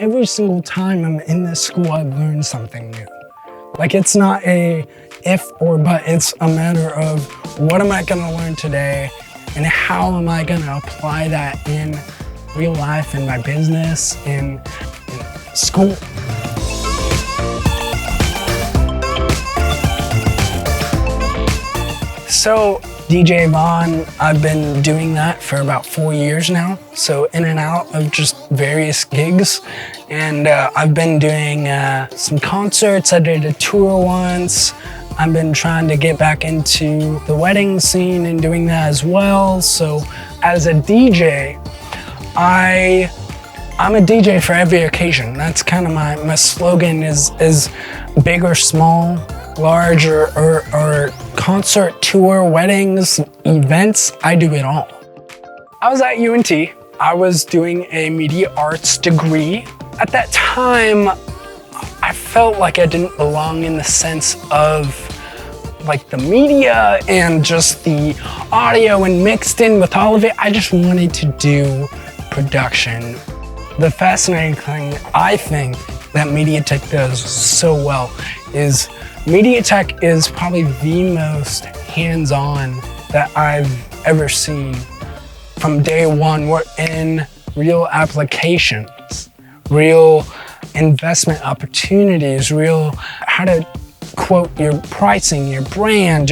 every single time I'm in this school, I learn something new. Like, it's not a if or but, it's a matter of what am I gonna learn today and how am I gonna apply that in real life, in my business, in school. So DJ Evon, I've been doing that for about 4 years now. So in and out of just various gigs. And I've been doing some concerts. I did a tour once. I've been trying to get back into the wedding scene and doing that as well. So as a DJ, I'm a DJ for every occasion. That's kind of my slogan is big or small, large or concert, tour, weddings, events, I do it all. I was at UNT. I was doing a media arts degree. At that time, I felt like I didn't belong in the sense of like the media and just the audio and mixed in with all of it. I just wanted to do production. The fascinating thing I think that MediaTech does so well is MediaTech is probably the most hands-on that I've ever seen. From day one, we're in real applications, real investment opportunities, real how to quote your pricing, your brand,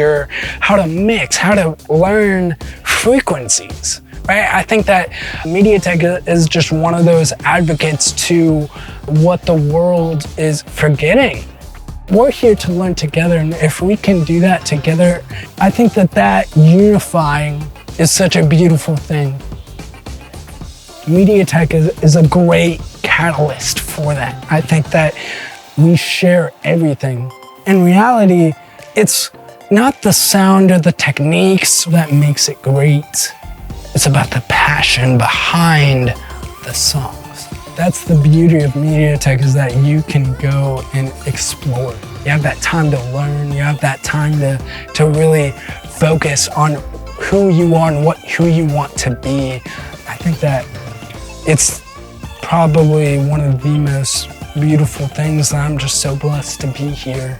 how to mix, how to learn frequencies. Right? I think that MediaTech is just one of those advocates to what the world is forgetting. We're here to learn together, and if we can do that together, I think that unifying is such a beautiful thing. MediaTech is a great catalyst for that. I think that we share everything. In reality, it's not the sound or the techniques that makes it great. It's about the passion behind the songs. That's the beauty of MediaTech, is that you can go and explore. You have that time to learn. You have that time to really focus on who you are and who you want to be. I think that it's probably one of the most beautiful things. I'm just so blessed to be here.